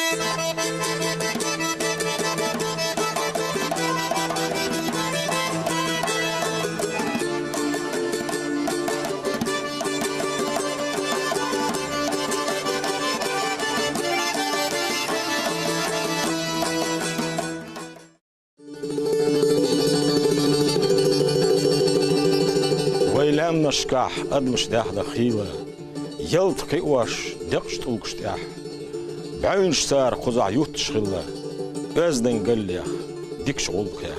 ويلام نشكاح أدمش داخ دخيلة يلتقي واش دقش طلقش تاح بعين شتار قزع يوتش غلة أزدن قليخ ديكش غلق ياخ.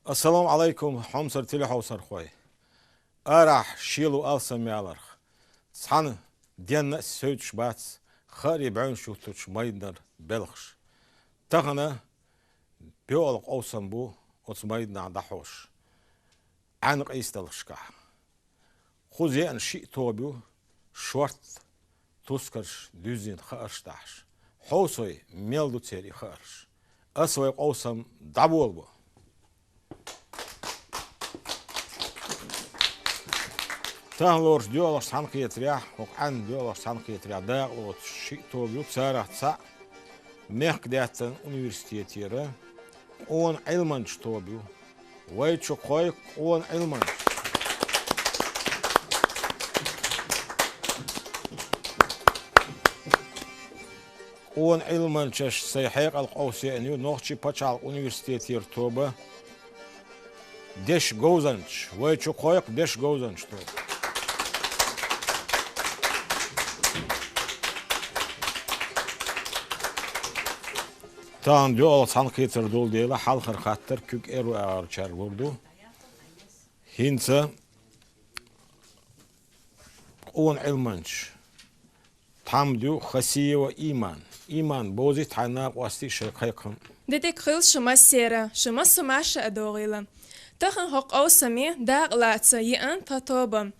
السلام عليكم حمصر تلي حوصر خوي أراح شيلو ألسا ميالرخ صحن دينا سوتش باتس خاري بعين شوتش مايدنر بلخش تغنى بيولق أوسن بو وتمايدنا دحوش عنق إيستلشكح خوزي أن شيء توبيو شورت توسكرش دوزين خارشتاش حوصوي ميلدو تيري خارش أسوي قوسم دابول بو تهلورش ديولش تحنقية رياح وقعن ديولش تحنقية رياح داقلوت شيء توبيو تسارح تسع ميخ دياتن أونيفرسيتيرا قون علمانش توبيو ويتشو خوي قون علمانش قون علمانش سيحيق القوسي أنيو نوخشي باتشال أونيفرسيتير توبا ديش غوزانش ويتشو خوي ديش غوزانش توبا تان ديول تانقيتر دول ديلا حالخر خاطر كوك إيرو أرشار بردو هينسا قون علمانش تامدو خسية وإيمان بوزي تعناق واستي شيقايقهم ديك خيل شما سيرا شما سماشا أدوغيلا تخن حق أو سمي داق لاتسا يأن تخطوبا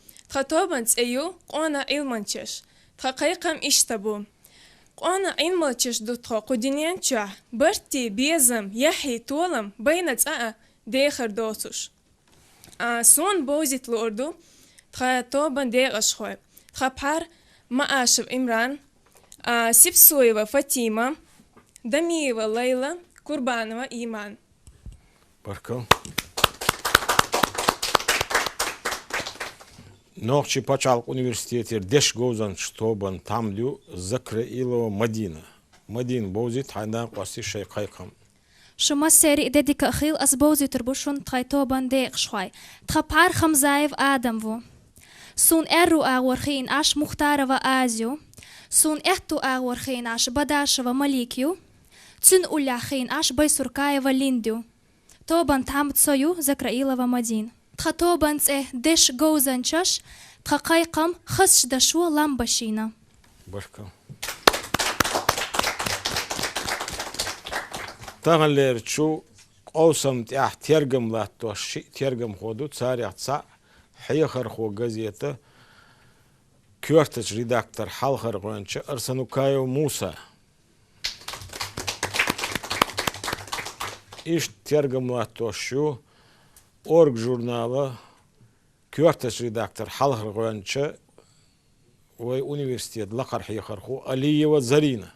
تأيو قونا علمانشش تخقايقهم إشتبو قانا عين مالتش دوتخا قدينيان چه برتي بيزم يحي طولم بينت ديخر دوتوش سون بوزيت لوردو تخا توبان ديغش خوي تخا بحر ما آشب إمران سيبسوي وفاتيمة دمي وليلى قربان وإيمان بركو نوخشي باتشال أونيفرسيتير ديش غوزان شتوبان تامليو ذكر إلو مدين بوزيت حيناق واسي شيقايقهم شما سيري ديك أخيل أسبوزي تربوشون تخيطوبان ديق شوي تخبار خمزايف آدم فو سون إرو أغورخين أش مختار وآزيو سون إحتو أغورخين أش بداش ومليكيو تسن أولاخين أش بيسوركاي ولينديو توبان تامت سويو ذكر إلو ومدين تخطوبان تسه ديش غوزانشش تخقايقم خسش دشو لامباشينا بركة تغلير تشو قوسم تيح تيرجم لاتو شيء تيرجم خودو تساريح تسع حيخر خو جزيته كورتش ريداكتور حالخر غنش أرسنو كايو موسى إيش تيرجم لاتو شو أورج جورنالا كورتش ريداكتور حالخر غنش وي أونيفرسيتيت لقر حيخر خو ألية وزرينة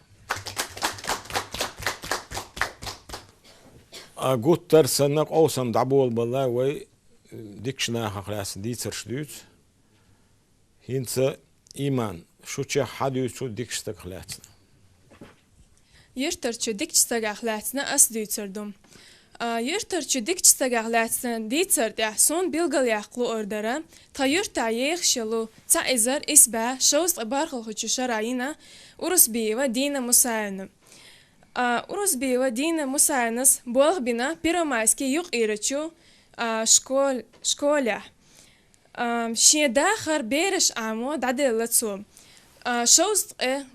أقول ترسنق أوسم دعبول بالله وي ديكشنا خلاص ديتر شدوت هينسا إيمان شو تشي حدو شو ديكشتك خلاصنا يرترچو ديكشتك خلاصنا أس ديتردم يرترچو ديكشتك خلاصنا ديتر دحسون بيلغل يحقلو أردرا تيرتا يخشلو تعزر إسبا شوز بارخل خدشو شراينا ورس بيوا دينا مساعنا ورس بيوا دينا مساعنس بولغ بنا بيرومايسكي يوق إيرتشو شكوله شي داخر بيرش عمو دعدل لتسو شوز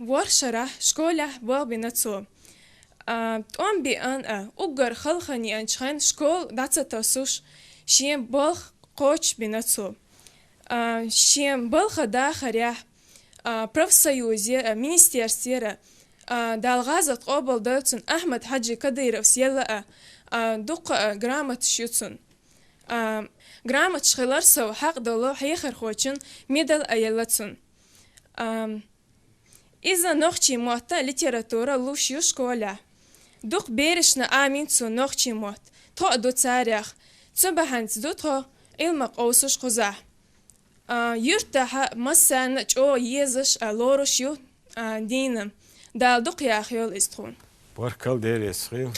ورشرح شكوله بولغ بنا تسو تقوم بأن أقر خلخني أنشخن شكول داتsa تسوش شيم بولغ قوش بنا تسو شيم بولغ داخر يح профсоюзе министерстве دالغازت قبل دلتون أحمد حجي كديرف سيلا دوق جرامت شيوتون جرامت شغلر سو حق دلو حيخر خوچن ميدل أيلتون إذا نخشي موتا ليتراتورا لوشيو شكولا دوخ بيرشنا آمين تسو نخشي موت تو دو تاريخ تسو بحانت دو تو إلمق أوسوش قزا يرتاح مسان جو يزش لوروشيو دينم دال دوق ياخيول استخون باركال دير يسخيل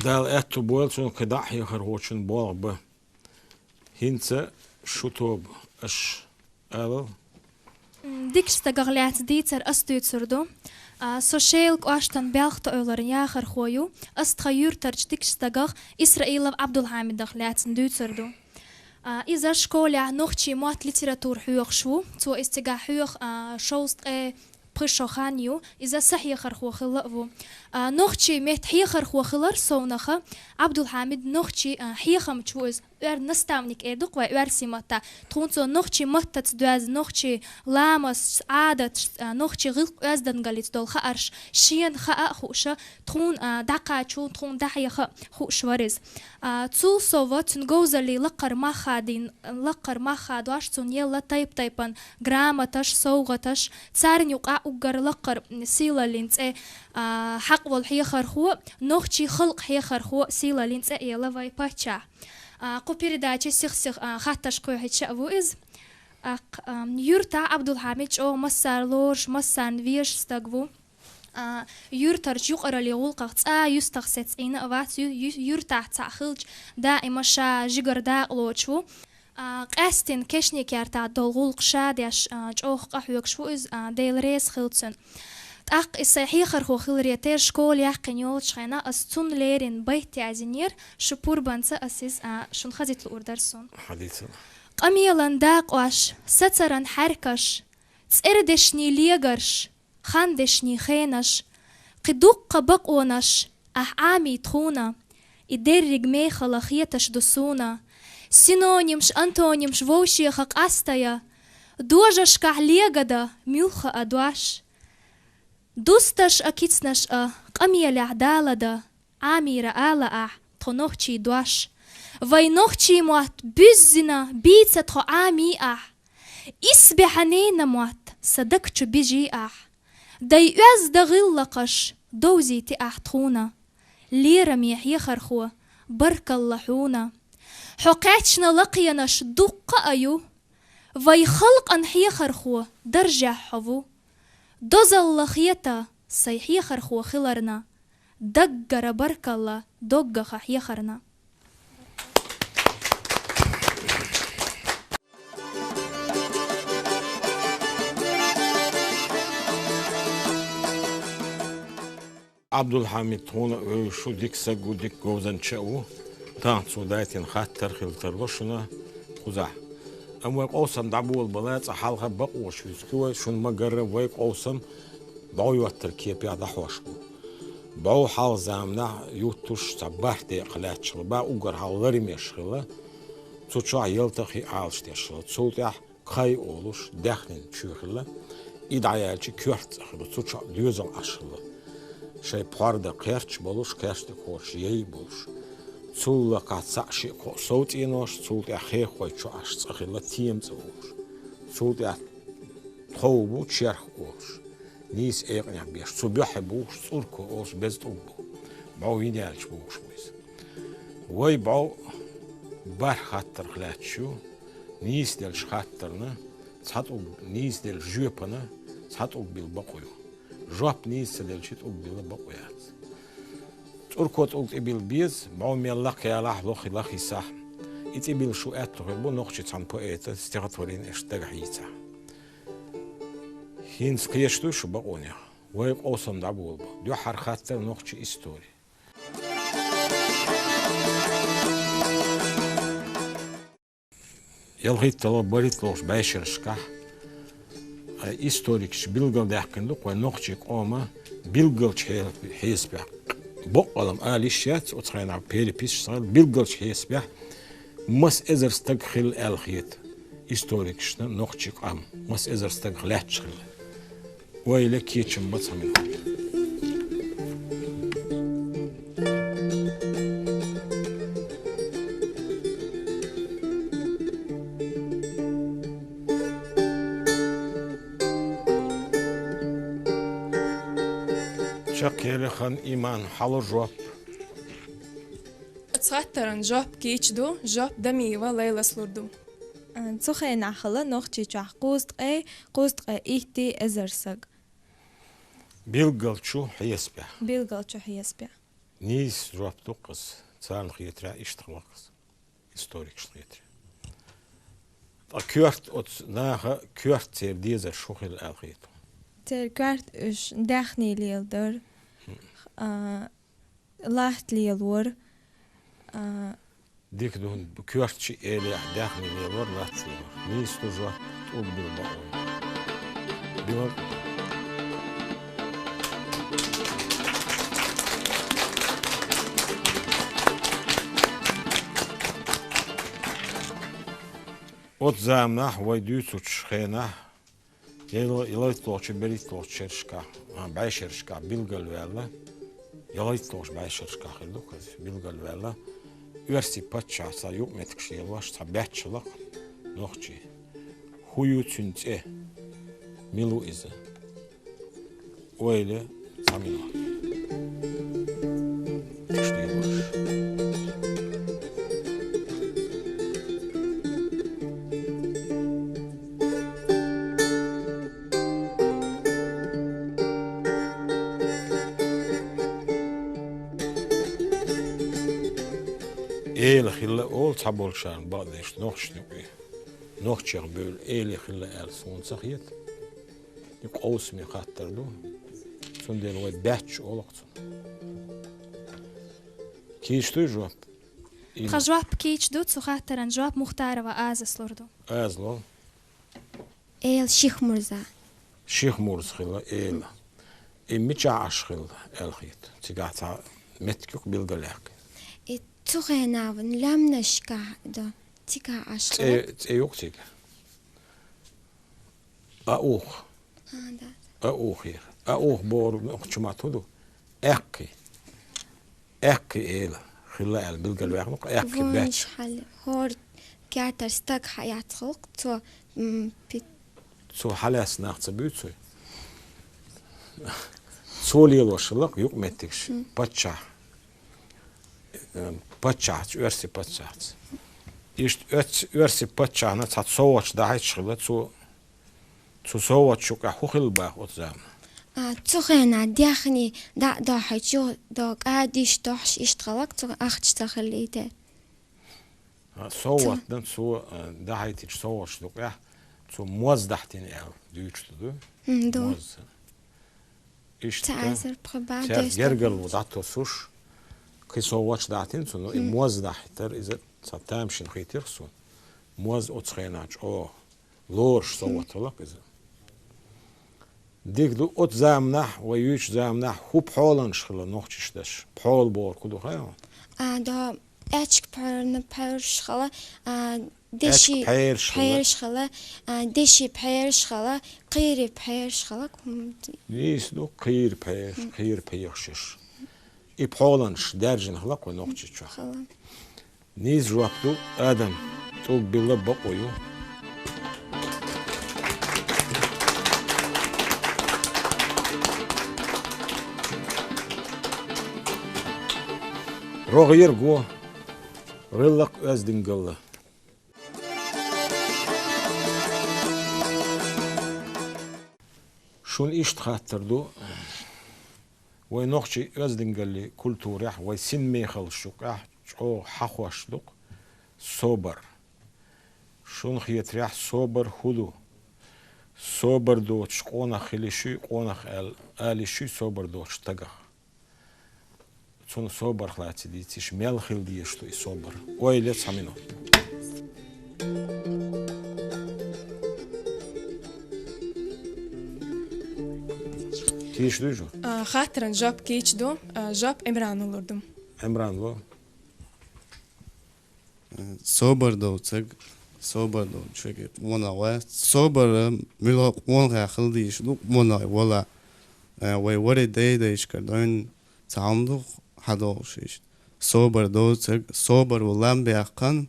دال اتو بولشون كداح يخرهوشن بولب هينسا شوتوب اش ألو Dikste gaglaat dietser astuutsurdu. Sociaal kwastan belgt euler jager gooien. As het gejuurtertje dikste gag Israël Abdul Hamid gaglaat duutsurdu. إذا شكولا نوختي موت ليتراتور حيوخ شو تو استجا حيوخ شوست بريشو خانيو إذا صحيح خرخو خلقو نوختي مت حي خرخو خلر سونخا عبد الحميد نوختي حي خمتشوز ور نستامنيك إدوق وور سيمتا تونسو نوختي متت دواز نوختي لامس عادت نوختي غلق أزدن قالت دول خارش شين خاء خوشة تون دقا تون تون دحية خوش ورز تو صوت نجوزلي لقر ما خادين لقر ما خادواش تون يلا تايبان جرامتش صوغتش تسارن يقع أجر لقر سيلا لينت حق والحية خرخو نوختي خلق حية خرخو سيلا لينت يلا فاي باتشا قو передачи сих хатташ кое هو إز يورتا عبد الحميد أو مسار لورش مسار فيش استقبو يورتا رجوق رالي غلقت يستخسد إنا أوات يورتا تعخلج دائما شا جگر داق لوچو قاستن كشني كارتا دول غلق شاديش جوخ قحوك شو إز ديل ريس خلتسن أق الصحيح خرخو خلريتير شكول يحقن يول شخينا أستون ليرين بيتي عزينير شبور بانسا أسيس شون خزيت الأوردرسون حديثا قميلان داقواش ستران حركش تسردشني ليغرش خاندشني خينش قدوق بقونش عامي تخونا إدرج ميخ لخيتش دسونا سينونيمش أنتونيمش ووشي خق أستيا دوجش كعليغدا ميلخ أدواش دوستش أكيتنش قمي لعدالة عامي رآلة تنوخشي دواش وينوخشي موات بزنا بيتة عامي إسبحنين موات صدقش بيجي داي أز دغلقش دوزي تخونا ليرم يحيي خرخو برك اللحونا حقاتشنا لقينش دق أيو ويخلق أنحي خرخو درجة حفو دوزل لخيتا سيحي خرخو خلرنا دقر برك الله دق خحي خرنا عبد الحميد هنا شو ديك سجو ديك جوزن شاو تان سودايتين خاطر خلتر وشنا خزاح أما قوسم دعبوا البلاد حالها بقوش يسكوا شون ما جرب ويك قوسم بعو التركية بيعد حوشكو بعو حال زامنا يوتوش تبارت يقلات شغل بعو جر حال غريم يشغله تشوع يلتقي عالش تشغل تشوع كاي أولوش داخلين شغله إدعيالشي كيرت شغله تشوع ليزل أشغله شيء بارد قيرش بولوش قيرش تكورش يي بولوش تول قات ساشي كو صوت ينوش تول اخي خوي شو اش صخيله تيم صوش تول يا خوبو تشرخ اوش نيس ايغنيا بيش تو بيحبوش صوركو اوش بزتو باو ينالش بوش ويس وي باو بار خاطر خلاتشو نيس دل خاطرنا تحطو نيس دل جوبنا تحطو بالبقويو جوب نيس دل شيت بالبقويات تركوت قلت إبل بيز بعوم يلاق يا لح لخي لخي صح إبل شو أتوه بو نقشة عن بوئت استغطورين اشتغحيتا هين سقيشتو شو بقونيا ويق أوصم دعبول بو ديو حرخاتر نقشة إستوري يلغيت طلب بريت لوش بايشر شكح إستوريكش بيلغل داحكن لك ونقشة قوما بيلغلش حيسبح بقلم آليشات وتخينا بيري بيش صار بيلغلش حيسبح مس إزر استغخل الخيت إستوريكشنا نقشة قام مس إزر استغخلات شغل ويلك يتشم بطمين شقيلي خان إيمان حلو جواب Цхаттаран жоп кичду, жоп дамива лейла слурду. Цухэ нахала нохчичах кустэ ихти эзерсаг. بيلقلشو حيسبع Билгал чухияспя. نيس جواب توقس تسال خيترا اشتغلقس историк шлетри كورت от ناخا كورت تير ديزر شوخل الخيط Ter kwart us dachni lielder. Lacht lielwer. ديك دون كورت شي إلي داخل ليور لاتسي نيس تو جواب تقول بالبقوي بيور от замнах вайдюцуч хенах يلايطلوش بريطلوش شرشكا باي شرشكا بيلغل ولا يلايطلوش باي شرشكا خلوك بيلغل ولا يرسي باتشا سا يوم متكشي يلواش تا باتشلق نوخشي هويو تنتي ميلو إذا ويلي سامينو تكشي يلواش إيل خلا أول تابول شان بعدش نوخش نقي نوخش يقبل إيل خلا أل سون سخيت يقوس مي خاطر دو سون ديل واد باتش أولقت كيش تجواب خجواب كيچدو цухаттаран жоап мухтарова аза слурду. أزلو إيل شيخ مرزا شيخ مورز خلا إيل إمتى عاش خلا الخيت تيجات متكوك بالجلاك تغيناون لم نشكا دا تيكا عشق تيوك تيك أوخ دا أوخ يا أوخ بور نقشما تودو أكي إيلا خلا ال بالجلاك نق أكي باتش وانش حل هور كاتر ستاك حيات خلق تو سو حلاس ناقص بيوتسو سولي لوشلق يوك متكش باتشا باتشات ورسي باتشات إيش ورسي باتشانا تات صوتش داعي شغلة تو صوت شوك أخوخل باخ أتزام تغينا داخني دا حيجو دا قاديش دوحش اشتغلق تو أخش تخليته صوت دن سو داعي تيج صوت شوك تو موز دحتين دويتش تدو دو موز إيش تعزر بخبار تعرف جرجل ودعتو سوش كي صوتش دعتين سو موز دحتر إذا ساتامشين خيتير سو موز أتخيناش لورش صوت لك إذا ديك دو أت زامنح ويوش زامنح خوب حالن شخلا نوختش دش حال بار كدو خيام دا اتشك بيرش خلا دشي بيرش خلا دشي بيرش خلا قيري بيرش خلا نيس دو قير بيرشش إبحالنش درجن خلاق ونوختش شو خلا نيس جوابتو آدم تو بالله بقويو رغير جو رلق أزدن قلة شون إيش تخاطر دو وينوخشي أزدن قلي كولتوريح ويسن ميخل شوكاح شو حخوش دوق صبر شون خيتريح صبر خدو صبر دو تشقونا خليشي قونخ آليشي صبر دو تشتغخ شون صبر خلاتي دي تيش ميل خل دي شتو صبر ويلي سامينو تيش دوجو خاطرن жоп кичду, жоп эмран улурдум. عمران لو صبر دو تك صبر دو شكت ونا صبر ملا ونا خلديش دو ونا ولا وي دايش كردون تعمدو حدوشيش صبر دو تك صبر ولام بيقان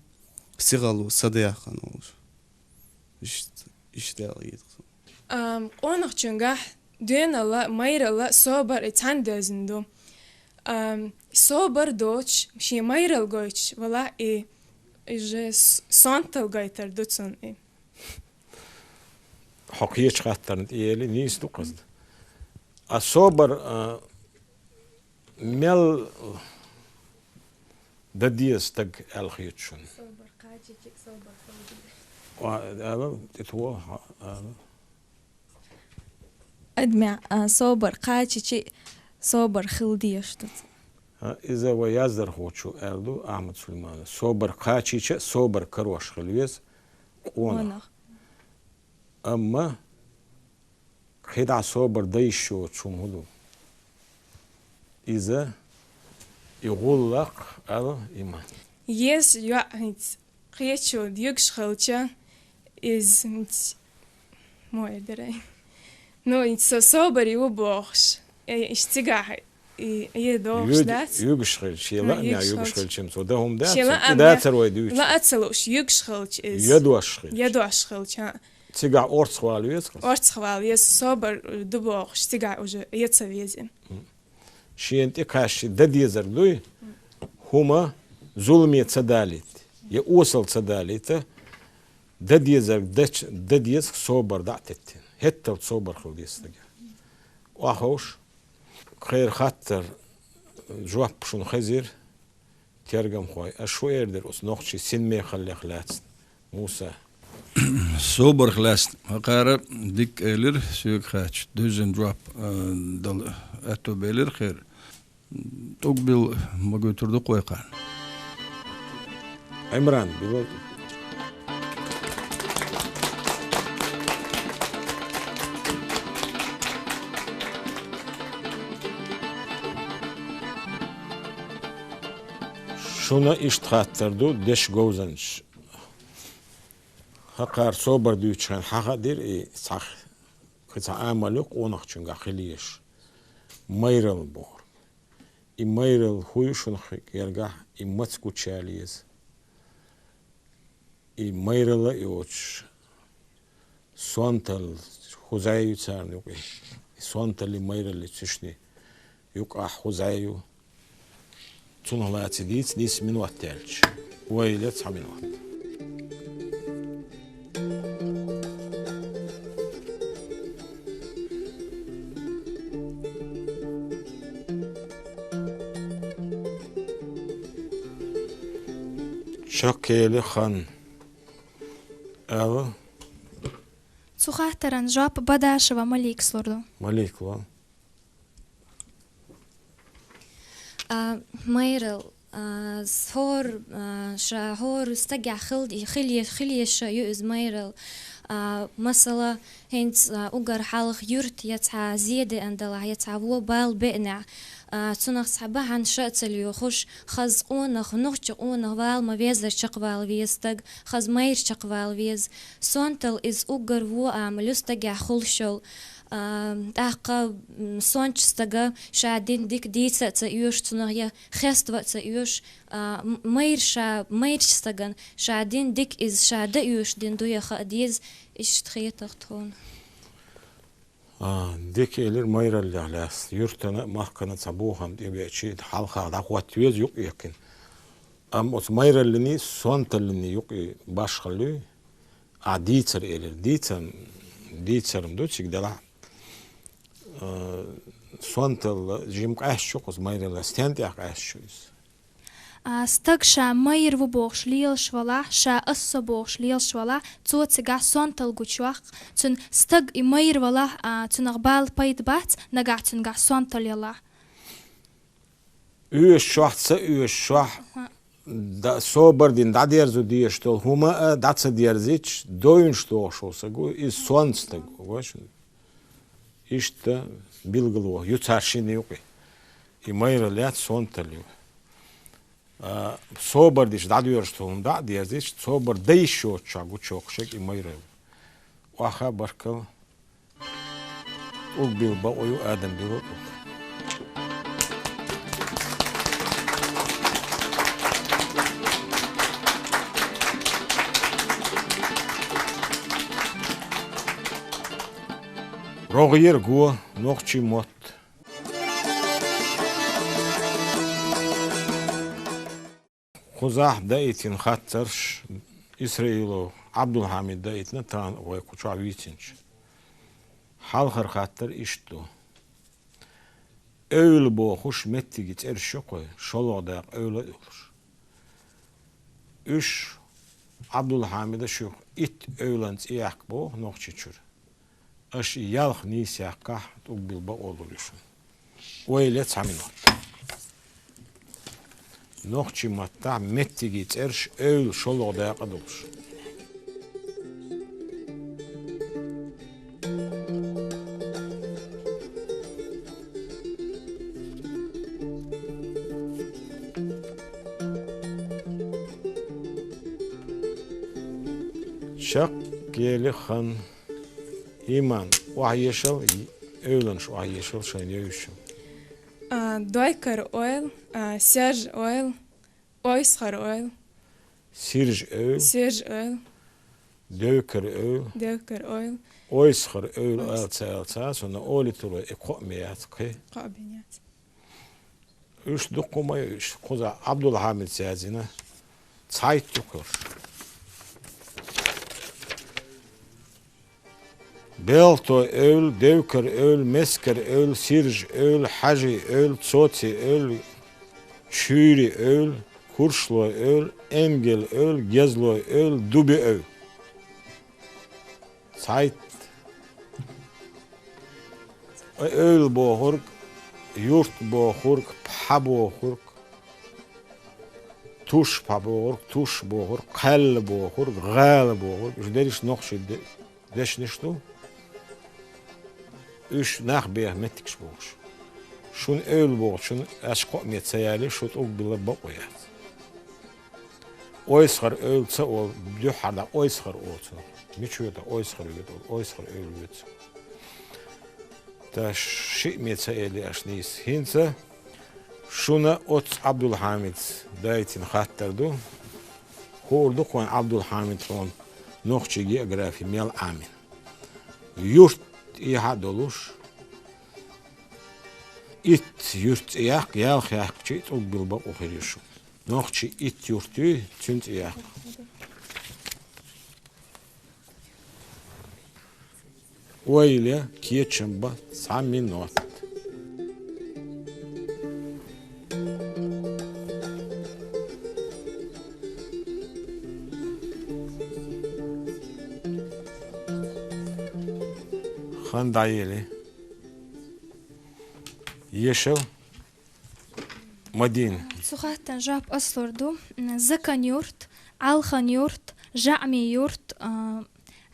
سيغلو صديقان إيش ده ليد قونق چونگاه دين الله مير الله صبر اتعندزندو صبر دوتش شي مير الجوتش ولا جس سانتل جايتر دوتسون حقيقة خاطر إيلي نيس دو قصد الصبر مل دديس تج الخيتشون صبر قاجيك صبر وهذا تتوه أدمع صوبر قاچي صوبر خلديشتت إذا ويازدر خوشو أردو أحمد سليمان صبر قاچي صبر كروش خلويز قونا أما خدع صبر ديشو تشومهدو إذا يقول لك هذا إيمان Yes, ja, het geetje diukschultje is niet mooi erin. No, het zo sober je box. Is tiga je doos dat? يقشخل شيء لا يا يقشخل شيء so ده هم ده شيء ده تروي دوش لا أتسلوش يقشخلتje is يدوشخل يدوشخلتje. تيجا أورس خوالويس Orts gewoon, je sober de box tiga уже это везем. شيء أنت كاش ده ديزر دوي هما ظلمية صداليت يوصل صداليته ده ديزر ده ديز صوبر دعتت هتل صوبر خلديس تجا وأخوش خير خاطر جواب شنو خزير ترجم خوي أشوير در أس نقشي سن مي خلي خلاص موسى صوبر خلاص هقارب ديك إيلر سيوك خاتش دوزن جواب دل أتو بيلر خير تقبل ما قلت له قويقان عمران بيقول شونا اشتخاتردو دش جوزنش هقار صوبر دوچان حقا دير صح كتا عملوك ونخشنغا خليش ميرل بور ميرل خويشون يرجع متسكو تشاليز ميرل يوش سوانتل خزايو تسان يوكي سوانتل ميرل تشني يوقع خزايو تنهلات ديس من وقت تالج ويلت من وقت شكل خان أو Цухахтаран жап бадашева малик слорду. ملك وا ميرل هور شهور استجع خليش يؤز ميرل مثلا هنت أجر حلق يرت يتع زيادة عندلا يتع وبال بقنع تنخ صعبة عن شأت اليوخش خز أونخ نخش أونخ وال ما بيزر شقوال ويستج خز مير شقوال ويز سونتل إز أجر وعمل استجع خلشل تاقا سونش استجا شادين ديك ديتة تيوش تنهي خستوة تيوش مير استجن شادين ديك إز شادة يوش دين دويا خاديز إيش تخيطختون ديك إلى مير اللي علاس يرتنا ما كانت صبوهم دي بيشيد حلقة دعوات ويز يق يمكن أس مير اللي ني سونت اللي ني يق باش خلوه عديتر إلى ديتر مدوتش كده سونت جيمك أشوف أس مير اللي استنتي أشوف Стаг ша майр в богш лил швала, ша ассо богш лил швала, цо цега сонтал гучвах, цун стаг и майр вала, цун агбал пайд бат, нага цун га сонтал яла. Uwe schwach, da sober din da der so die stol huma da ze der sich doin sto scho sago is sonst was ist bilglo yutarshini yoki i mayra lat sontalio sober dis da diyor sto da der sich sober de scho chagu çok şek i mayra waha barkal ul bilba oyu adam bilo Rogier go noqchi mot. Khuzah daitin khattarsh İsrailo Abdülhamid daitna tan oy kucha vitinch. Halhar khattar iştu. Öyle bu hoş metti git erşi koy. Şoloda öyle olur. Üç Abdülhamid'e şu it öğlens iyak bu noqçiçür. Aş yalh nisiyakah tubilba oluruşun. Öyle taminot. Noqçi matta metti git erş öyle şoloda yakadolur. Şak geli han iman vahyeşal öğlenş vahyeşal şaynayışım. Doykar oil, Serge oil, Oyskar oil, Sirj öl, Serge oil, dövkar öl, Devkar oil, oyskar öl alsa sonra olituru ekomiyat ki. Kabiniyat. Üç dokumaya üç. Koza Abdülhamid sezine Zeit yukur. Belto öl, devkar öl, mesker öl, sirj öl, haji öl, tsoti öl, çüri öl, kurşlo öl, engel öl, gezlo öl, dubi öl. Zeit öl bohurk, yurt bohurk, pa bohurk, tuş pa bohurk, tuş bohurk, kal bohurk, gal bohurk. Üç noch şey deşniştu. Üç nah beyah mettiks boğuş. Şun öl boğuş, şun aşkot metsayali, şut ol bile boğuyat. Oyskar ölse ol, dühada oyskar olsa. Miçöde oyskar öl, oyskar öl öt. Da şi metsayali aşnis. Hinsa, şuna ot Abdülhamid daitin hattardu. Hordu kon Abdülhamid ron noqçi geografi mel amin. Yurt İhad olur. İt yurt iyak, yalh yak çit ol bilba oxirişu. Noqçi it yurtu tünt iyak. Öyle geçen ba saminot. Handayeli. Yeşil. Madin. سخاتن جاب أصلردو زكن يورت علخن يورت جعمي يورت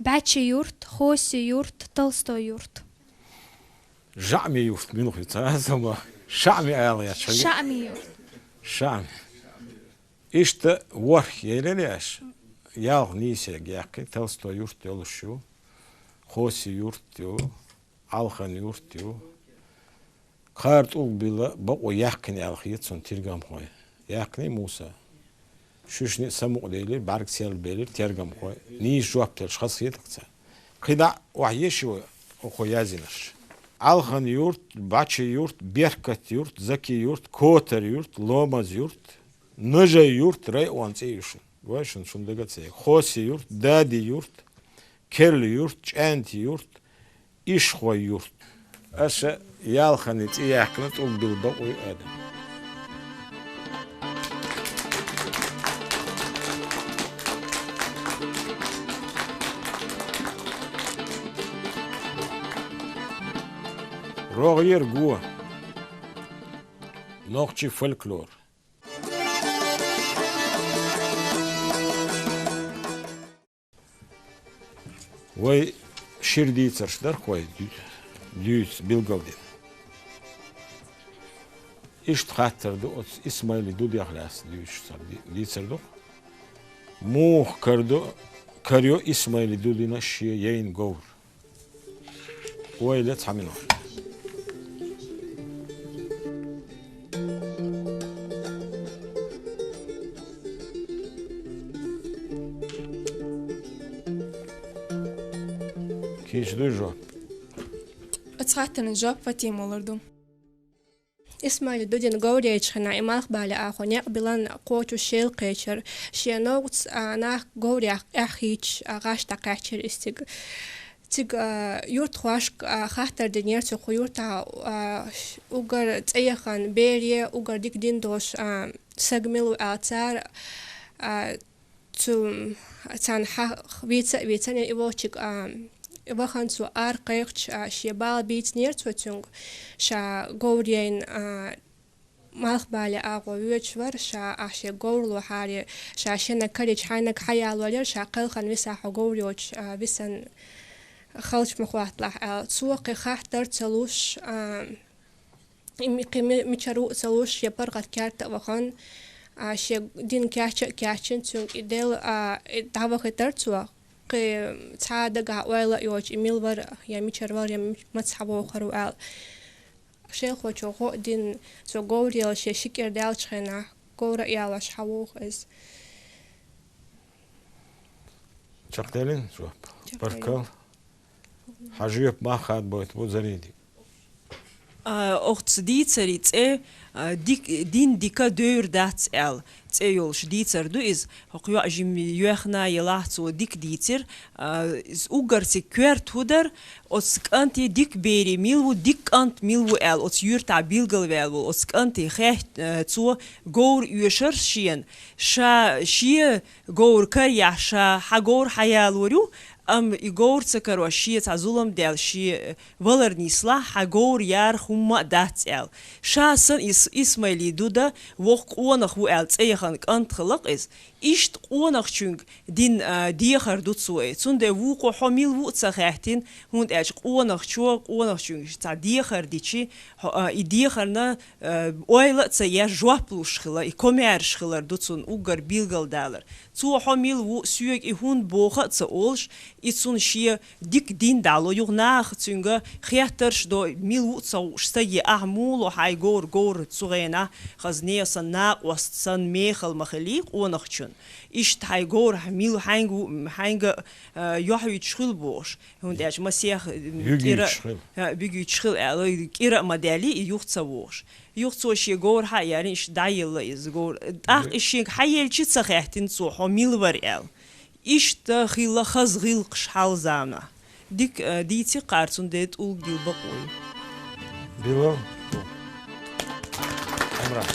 باتشي يورت خوسي يورت تلستو يورت Jami yurt minuk yutaz ama Şami ayalıyat. شعمي يورت Şami. İşte var yereliyaş. Yal nise giyakki Tolstoy yurt yoluşu. Hosi yurt diyor. Alhan yurt diyor. Kart ul bila bak o yakni alhiyat son tirgam koy. Yakni Musa. Şuşni samuk deylir, barksel belir, tirgam koy. Ni jawab tel şahsiyet kısa. Kıda vahyeşi o koyazinir. Alhan yurt, Baçı yurt, Berkat yurt, Zaki yurt, Kotar yurt, Lomaz yurt, Nıja yurt, Rayuan seyişin. Başın şunda gatsay. Hosi yurt, Dadi yurt, Kerli yurt, Çenti yurt, İşhoy yurt. Aşa yalhanit iyaknat ul bilba uy adam. Rogier gu. Noqçi folklor. Vay şirdiytsarşlar koy. Düz bilgavdin. İşt hatırdı o İsmail'i dudyaklas düysardı. Muh kardı karyo İsmail'i dudina şiye yayın gavur. Öyle tahmin ol. Hiç duyuyor. تخاتن جوب فتيم ولردو إسماعيل دودين غوريج خنا إمالخ بالي آخوني بلان قوتو شيل قيشر شينوغتس ناخ غوريخ أخيش غاش تقاشر استيق تيق يورت خواشك خاطر دنير تخو يورتا اوغر تأيخان بيريه اوغر ديك دين دوش سجملو آتار تو تان ويتان إيووشيك إيوخان تو قيقش شيبال بيت نير توتونغ شا غوريين مالخ بالي آغو ويوشور شا أشي غورلو هاري شا شينا كاريج حينك حيال ولير شا قلخان ويساحو غوريوش ويسان خلش مخوات لح سوق خاطر تلوش ميشارو تلوش يبرغت كارت وخان شي دين كاتشن تون إدل دعوة خطر توا قي تعادق ولا يوج إميلور يا ميشارور يا متصحبو خرو آل شيء خوشو خو دين تو غوريال شي شكر دال شخنا غورا يالاش حووخ إز شقتلين شوف بركل حاجيب ما خاد بوت بوزريدي أخت ديتر دين ديكا دور دات ال تيولش ديتر دو إز هقيا أجيم يخنا يلاحظ وديك ديتر إز أوجرتي كويرت هودر أتسك أنتي ديك بيري ميلو ديك أنت ميلو ال أتس يورتا بيلغل والو أتسك أنتي خير تو غور يشر شين شي غور كريا شا حغور حيالورو إيغور تكروا شيء تعزولم دال شيء ولرني صلاح حجور يار خم دات ال شاسن إسماعيل دودا وق ونخ وقال تأيخنك أنت خلق إز إشت ونخ شنك دين ديخر دوت سوء تون ده وق حميل وق تخيحتين هون أج ونخ شو ونخ شنك تع ديخر ديشي إديخرنا أويل تسير جوابلوش خلا إكميرش خلا دوتون أوجر بيلغل دالر تو حميل وق سوق إهون بوخ تسأولش إتسون شيء ديك دين دالو يغناخ تونغا خياترش دو ميلو تسو شتاي أعمول وحاي غور تسوغينا خزنية سناق وستسن ميخل مخليق ونخشن إشت هاي غور ميلو حينغ يوحي تشخل بوش هون داش مسيح بيجي تشخل على كيرا مدالي يوختسوش يوختسوش يغور هاي يعني إش دايل إز غور إشيك حيل شي تسخيحتين تسو حميل وريال إشت خيلا خز غيل قشحال زانا ديك ديتي قارتون ديت أول جيل بقوي بيلو عمران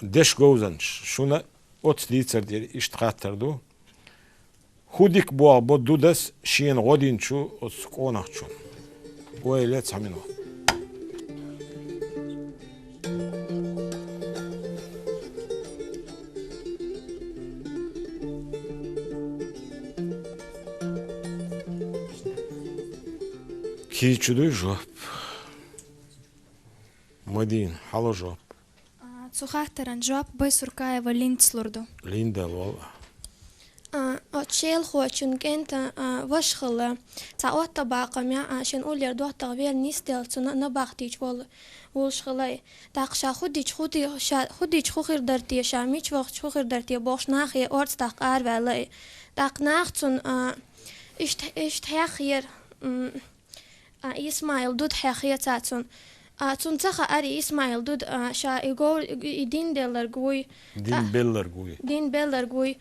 ديش جوزنش شونا أوت ديتر دير إشتخاتر دو خودك بوا بدودس شين غودين شو أتسكونك شو ويلت عمينو كيتشدو جوب مدين حلو جوب Цухахтеран جواب بيسركايا ليندسلوردو ليندا والله أتشيل خوشن كنت وشخلة تعوت طباقة مع عشان أقول يردوه تغيير نيستل تنا نباختيش والشخلة تاقشا خوديش خوخير درتي شاميش وقت خوخير درتي بوش ناخي أرد تاقار والله تاق ناختن إشت حيخير إسماعيل دود حيخير تاتون تون تخا أري إسماعيل دود شا يقول دين بيلر قوي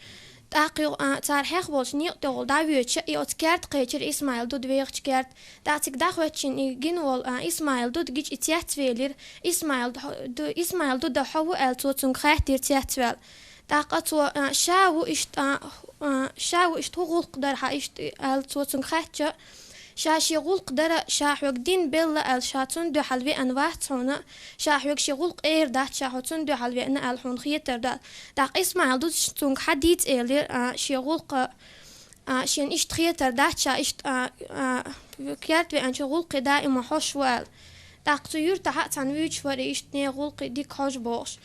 تاقيو تار حيخ بولش نيق دول داويتش يوت كارت قيتر إسماعيل دود ويغش كارت تاتك داخوتشن يجنول إسماعيل دود جيج إتيات فيلر إسماعيل دود حو ألتو تون خاطر تياتوال تاقتو شاو إشت غول قدر ها إشت ألتو تون خاطر شاشي غول قدر شاحوك دين بيلا الشاتون دو حلوي أنواع تونا شاحوك شغول قير دات شاحوتون دو حلوي أن الحون خيتر دات داق إسماعيل دود شتونك حديد إيلير شغول شين إشت خيتر دات شا إشت كيرت وأن شغول دائما حوش وال داق تيور تحت تنويج فري إشت ني غول ديك حوش بوش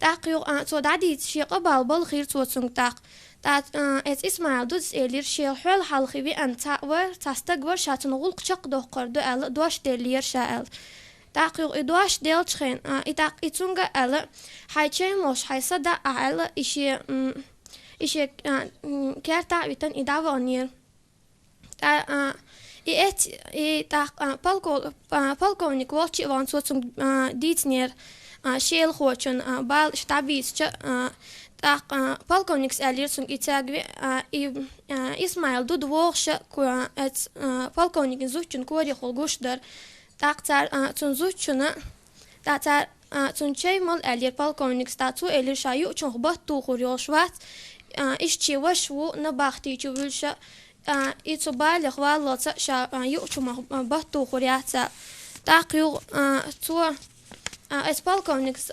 داق يو تو داديت شي قبال بالخير توتونك داق دات از إسماعيل دودس إلير شيل حول حلقي بي أن تاور تستقبر شاتن غلق شق دو قردو أل دوش دلير شاءل تاقيق إدواش ديلتشخين إتاق إتونغا ألا حيتشين موش حيصدا ألا إشي كارتا ويتن إداوا أنير полковник Волчи Иван Соцун Дитнер Шейл Хочун Бал Штабис так полковник Элирсун Итягви Исмаил Дуд Волша полковник Зучун Кори Холгушдар так цар Цун Зучуна так цар Цун Чеймал Элир полковник стату Элир Шаю Чунхбат Тухурьошват Ишчи Вашву Набахти Чувульша إتصبالي خوالة شا يوشوا بطو خريعة تاقيو تو إسبالكونكس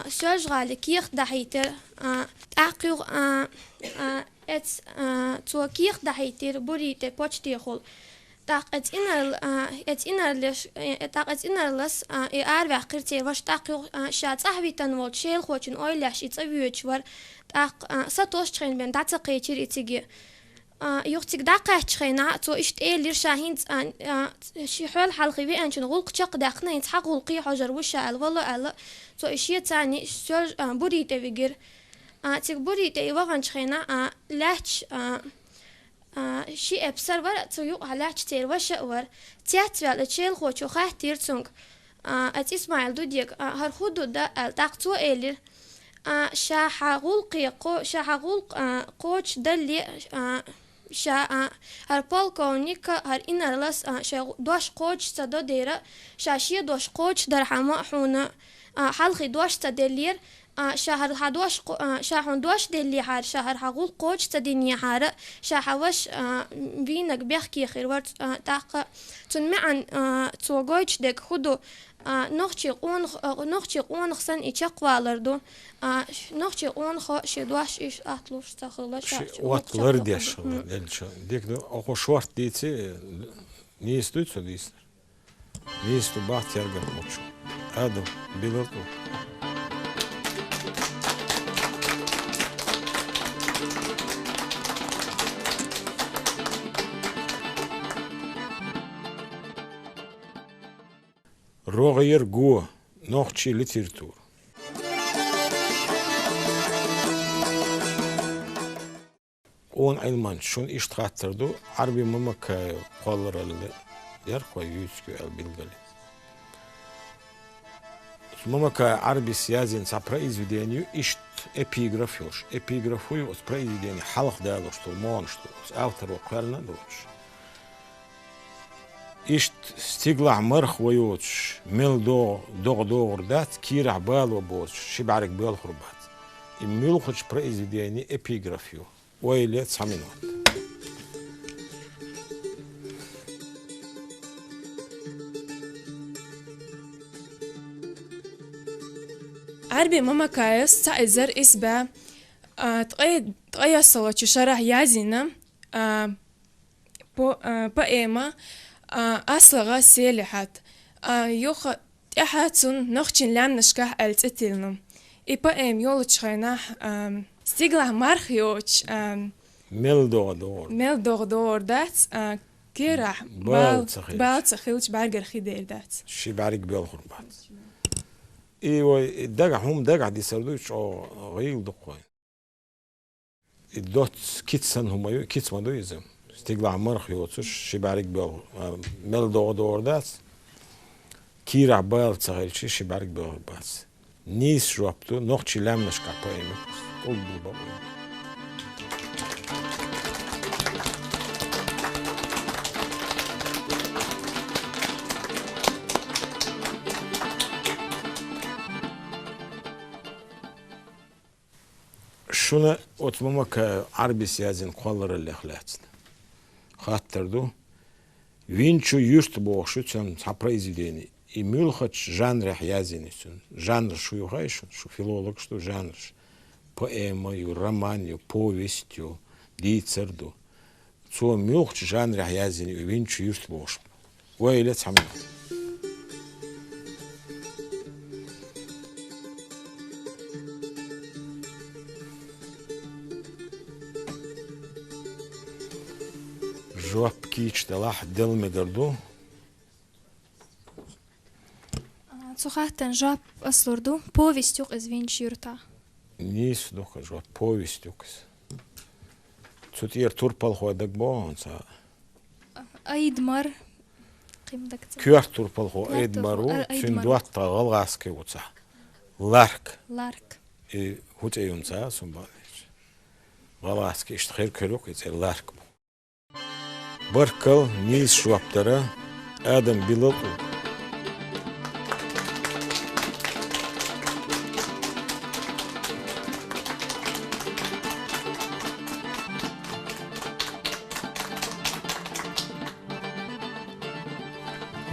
شجعة كيخ دحيتر تاقيو إتس تو كيخ دحيتر بريتة بوشتي خول تاق إت إنرلس إعرف قرتي واش تاقيو شات صاحبي تنول شيل خوتشن أويلاش إتصبيوش ور تاق ساتوش تخين بين تاقيتر إتيجي يختك دقة خينا تو إشت إيلير شاهين شي حول حلقي بي أنشن غلق شق دقنا ينتحق غلقي حجر وشال والله ألا تو إشي تاني سول بوريته فيجر تك بوريته وغن خينا لاتش شي أبصر ورا تو يو لاتش تير وشأور تياتر لتشيل خوشو خاه تيرتونغ أت إسماعيل دوديك هرخودو دا تاقتو إيلير شاحغلقي قوش دلي شا هر полковник هر إنرلس شا دوش قوش صدو ديرا شاشية دوش قوش در حما حونا حلقي دوش تدلير شهر هدوش شهر دوش دلي هر شهر هقول قوش تدني هر شهوش بينك بيحكي خير ورد تاق تنمعن توجوش دك خدو نخشي قون خسن إيشق والردو نخشي قون خش دوش إيش أطلوش تخلص وات لرديش دلش ديك دو أخو شوارت ديتي نيستو تسديس نيستو بات يرجع موتشو هذا بيلوتو روغير جو نوخشي ليتيرتور اون علمان شون اشتغاتردو عربي ممك قولر اللي يرقى يوسكو البلغلي ممك عربي سيازين سا произведению ишт эпиграфюш эпиграфую с произведения халх дало что мон что автор указано дочь إشت استقلع مرخ ويوتش مل دو غردات كيرع بال وبوتش شبعرك بال خربات الملخش произведение эпиграфию ويلي تسامينوت عربي ماما كايس تعزر إسبا تقيا شرح يازينا بأيما أصلغا سيلحات يوخ تحاتون نخشين لان نشكح التتلنم إبا يولش خيناح ستيغلا مارخيوش ميل دور دات كيراح بال تخيلش بارجر خيدير دات شي بعرق بيل خربات إيوه دقع هم دقع دي سردوش أو غيل دقوين الدوت كيتسن هم كيتس ما دو يزم استقلع مرخ يوتش شي بعرق بيل ميل دور دات كيراح بال تخيلش شي بعرق بيل خربات نيس شوابتو نوخشي لامنش كابايمة قول بالبابا شونا أتمنى كعربي سيازين قالر اللي خلاتنا خاطردو وينشو يشت بوخشو تسم произведение и мюлхач жанр язинисун жанр шо югайшун шо филолог что жанр поэмою романью повестью лицерду цо мюлхач жанр язини винчу юшт бошп ويلت حمد جواب كيش تلاح دل مدردو Цухахтан жап аслурду повестюк из винчюрта. Нис духа жот повестюкс. Цутир турпал ходак бонса. Айдмар. Кимдакца. Кюр турпал хо эдмару синдуатта галгаски уца. Ларк. Ларк. И хутеюнца сумбалич. Галгаски иштхир кюрук ице ларк. Баркал нис шуаптара Адам Билал.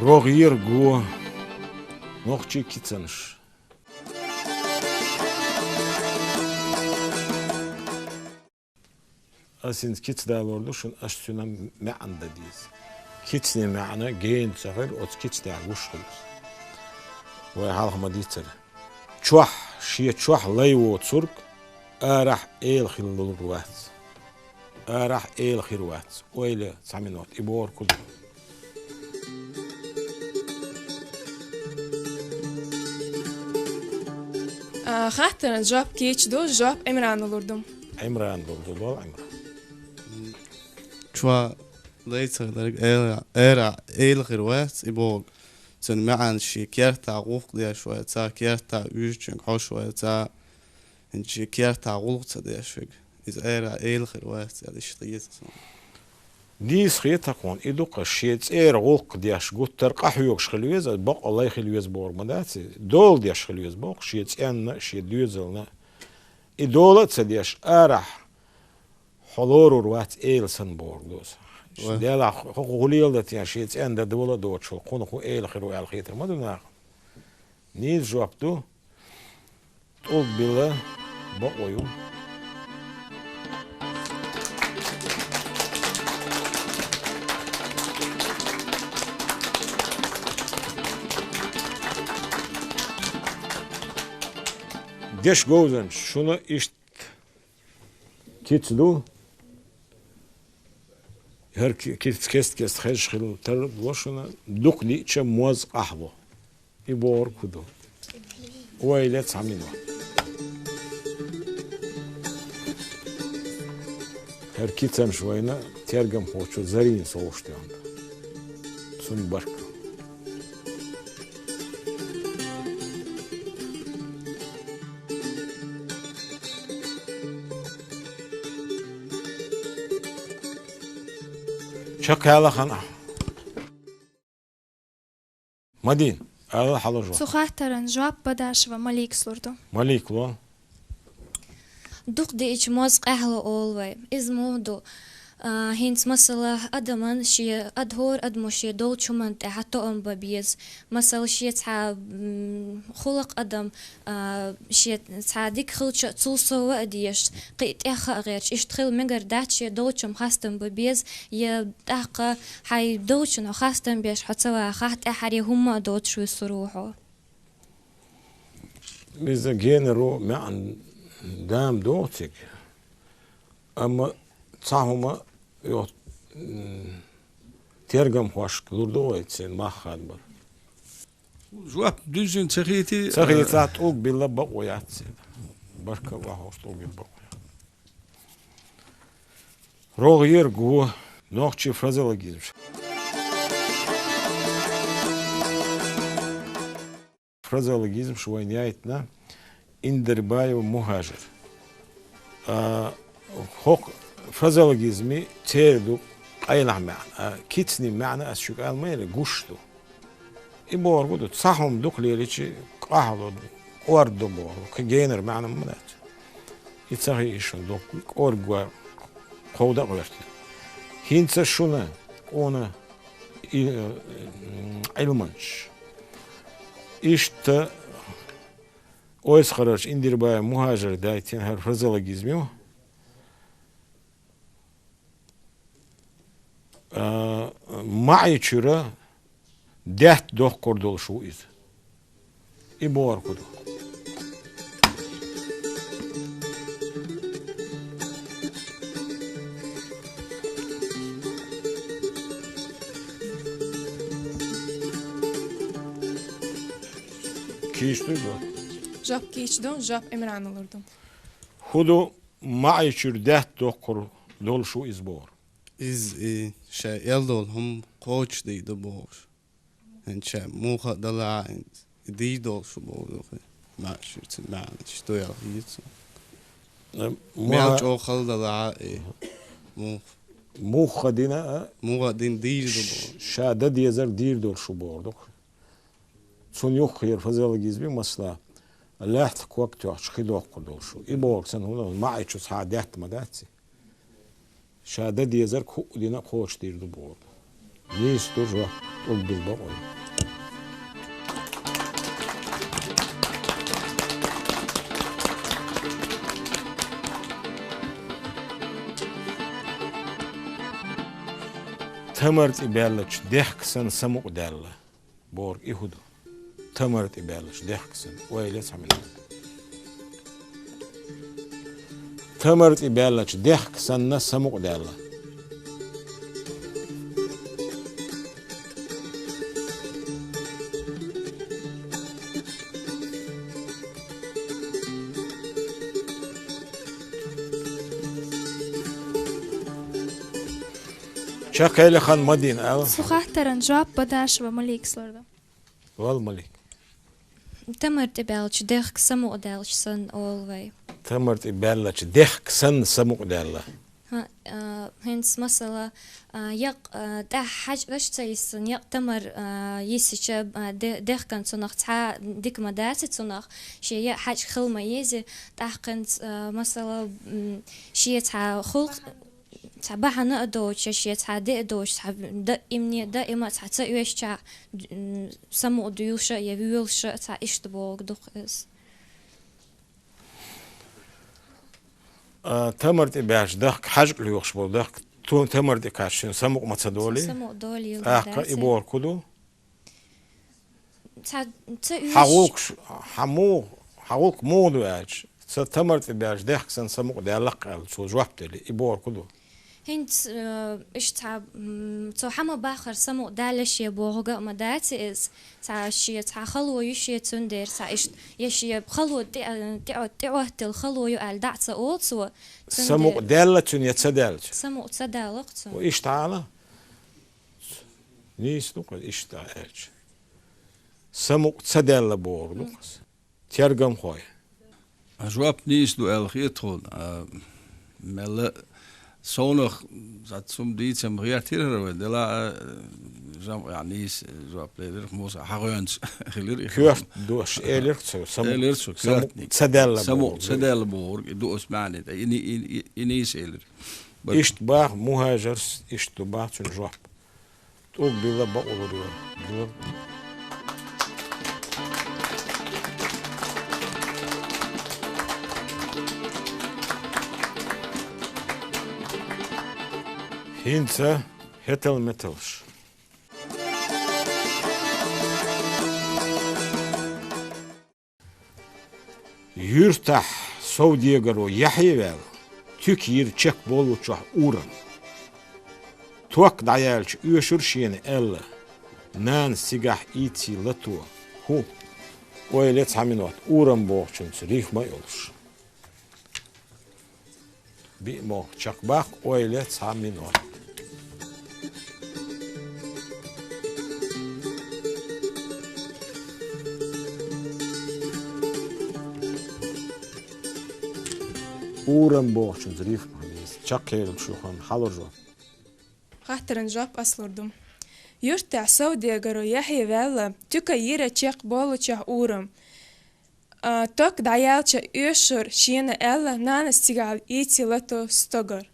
Рогир го нохчи кицанш. Асин киц далорду шун ашсуна маанда диз. Кицне маана гейн цагыр оц киц дагуш хулс. Ва халхма дицер. Чуах шия чуах лайво цурк арах эйл хиллул руат. Арах эйл хируат. Ойле саминот ибор кул. Хаттан жап кечду жап Эмран olurdum. Emran oldu bol Emran. شو ليس غير era el غيروات يبوغ تن معن شي كيرتا غوق دي شوية تا كيرتا يوجن عو شوية تا إن شي كيرتا غوق تدي شوية إز era el غيروات يعني شطيت Дис хетакон идука шец голк диаш гуттер кахюк шхлюез бак Аллах хлюез бормадати дол диаш хлюез бак шец эн шедюзелна идола цадиаш арах холор руат элсан бордос дела хулил дат я шец эн да дола дочо кон ху эл хру ал хитер мадуна низ жапту тол била бак ою Geç gozen şunu iş kitlu her kest xej xil ter boşuna dukli çe moz ahvo ibor kudu öyle samino her kitsem şoyna tergam hoçu zarin soğuştu anda sun bark شكالا خنا مدين هذا حلو Цухахтан жап badashva Malik slurdu. مليك لو دوق دي إيش موز قهوة أولوي إز مودو هينس مثلا أدمان شي أدهور أدمشي دول شمان حتى أم ببيز مثلا شي تع خلق أدم شي تع ديك خلش تصوصوا أديش قيت أخا غيرش إيش تخيل مجر داتشي دول شم خاستم ببيز يا دقة حي دول شنو خاستم بيش حتسوا خات أحري هما دول شو يصروحوا إذا جينرو معن دام دوتك أما تصاهما يو ترجم خوش لردو يتسين ما خاد بر جواب دوزن تخيتي سخيتات أوك بالله بقويات سيد بركة الله أوك بالبقويات روغير جو نوخشي فرزلجيزم فرزلجيزم شوي نهايتنا إندربايو مهاجر خوك فرزلجيزمي تيردو قيلع معنا كيتسني معنا أشوك الميري قشتو إبور قدو تصحهم دوك ليليشي قاعدو وردو بور كجينر معنا منات يتساهي إيشون دوك أورقوا قودا قويرتنا هينسا شونا قونا علمانش إشتا اويس خرج إندربايو مهاجر دايتين هر فرزلجيزميو معي شورا دهت دوخ كردول شو إذا إبوار كدو Kişti bu. Jop kiçdon, jop emran olurdum. Hudu maişür dert dokuru dolşu izbor. Iz şey eldol hum koç deydi bu. En şey muha dala deydi dol şu bu. Maşır tman işte ya hiç. Melç o khalda la Muhadina muha deydi bu. şada diyezer dir dolşu borduk. Son yok hayır fazla gizbi masla. Allah tkok tu çıkıdo dolşu. İbor sen onu maişür saadet madati. Şada diyezer dina koç dirdi bu. Ne istiyor o? O bilba o. Tamart iberlaç dehksan samuk derla. Bor ihudu. Tamart iberlaç dehksan. Öyle samin. Tamart iberlaç dehksan na samuk derla. Çakayla han madin al. Suhahtaren cevap badaş ve malik sordu. Val malik. Tamart ibelç dek samu delçsan olvay. Tamart iberlaç dehksan samuk derla. Hens mesela yak da hac veştayısın yak tamar yesiçe dehkan sonak ta dik madasi sonak şey ya hac khılma yezi tahkant mesela şey ta khulq تبعنا أدوش شيء تعدي أدوش دائمني دائما تعتقيش تع سمو ديوشة يبيولشة تعيش تبوق دقيس. تمرت إباش دق حاج ليوش بو دق تون تمرت كاشين سمو متصدولي. سمو دولي. إبور كدو. حوق حوق مودو أج. تمرت إباش دق سن سمو دلق سو جوابت لي إبور كدو. هنت إيش تعب حما باخر سمو دالش يبوغا ما دات إز تعشية خلو يشية تندر تعيش يشية خلو تعوت الخلو يقال دعت أول سو سمو دالة يتصدالج سمو تصدالق وإيش تعالى نيس نقول إيش تعالج سمو تصدال بورلوس ترجم خوي جواب نيس دو الخيط هون ملا Zondag zat som die iets aan reageren we de la يعني جواب لير موس حرونس خلير كيف دوش إيلر سو سدال بور دوس معنى إني سيلر إشتباه مهاجر إشتباه تنجواب توك بلا بقولوا Hinsa hetel metalş. Yürtah Saudiyagaro Yahyevel tük yirçek boluçah uran. Tuak dayalç üyüşür şiyeni elle. Nan sigah iti latu. Hu. Oylet haminot uran boğçun rihma yoluş. Bir moh çakbak oylet haminot. Uğram boğçun zirif mahallesi. Çak yerim şu han halırca. Hahtaren cevap aslırdım. Yurtta Saudiyagaro Yahya vella tüka yire çek boluçah uğram. Tok dayalça üyüşür şiyene elle nana stigal iti lato stogar.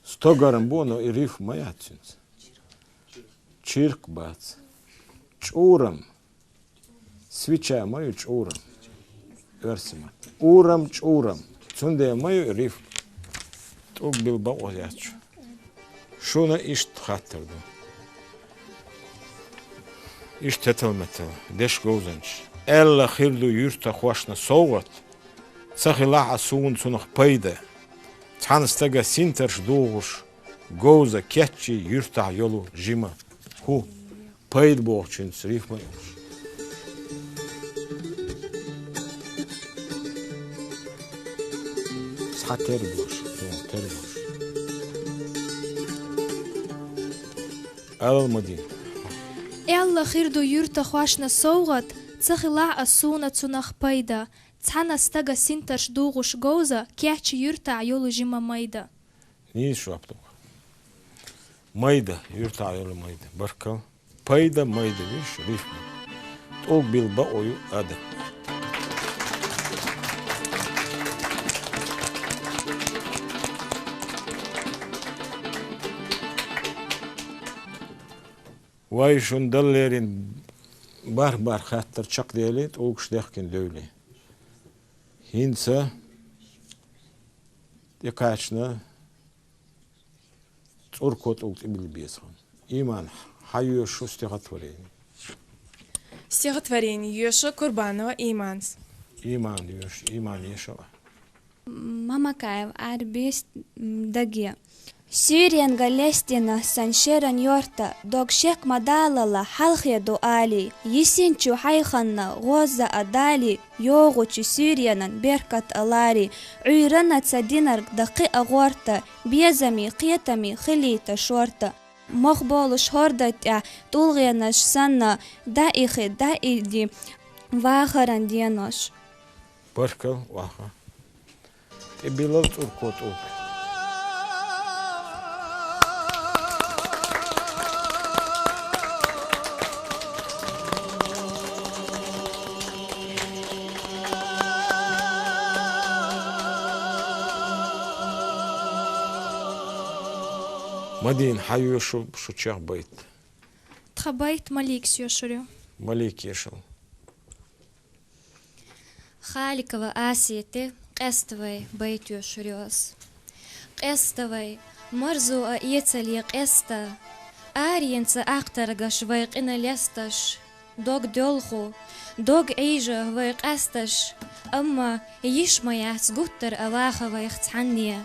Stogarın bunu irif mayatsınız. Çirk bat. Çuğram. Sviçaya mayu çuğram. Örsima. Uğram çuğram. Sunde mayu irif. Tok bilba oyaç. Şuna iş hatırdı. İş tetelmete. Deş gozanç. Elle xirdu yurta xoşna soğut. Saxilah asun sunuq payda. Tanıstaga sinterş doğuş. Goza ketçi yurta yolu jima. Hu. Payd boğçun sırif mayolur. تربوش تربوش المدينة Ella khirdu yurta khwashna sowgat, tsakhila asuna tsunakh payda. Tsana staga sintash dugush goza, kiachi yurta ayolu jima mayda. نيس شو أبتوك مايدا يرتع على مايدا بركة بايدا مايدا ويش ريفنا تقول بالبقوي أدا واي شون دليرين بار خاطر شق دياليت اوكش داخكن دولي هينسا يقاشنا توركوت اوكت ابل بيسون ايمان حيو شو استغتورين Стихотворение Йоша Курбанова «Иманс». ايمان يوش ايمان يشوا Мамакаев арбест даге. Сюриен галестина саншеран йорта, догшек мадалала халхеду али, есинчу хайханна гоза адали, йогучу сюриенан беркат алари, уйрана цадинар дақи агорта, безами қиетами хилита шорта. Мохболуш хордатя тулгенаш санна, даихи даиди вахаран дианош. بركة واخا تبيلو توركوت اوك مدين حيو شو تشيخ بيت Tchabayt malik syoshrю. مليك يشل Халикова Асиете, Қестовай Байтю Шурёс. Қестовай, Марзу Ецелия Қеста, Ариенца Ахтаргаш Вайк Инелесташ, Дог Дёлху, Дог Эйжа Вайк Асташ, Амма Ишмая Сгуттер Алаха Вайк Цханния.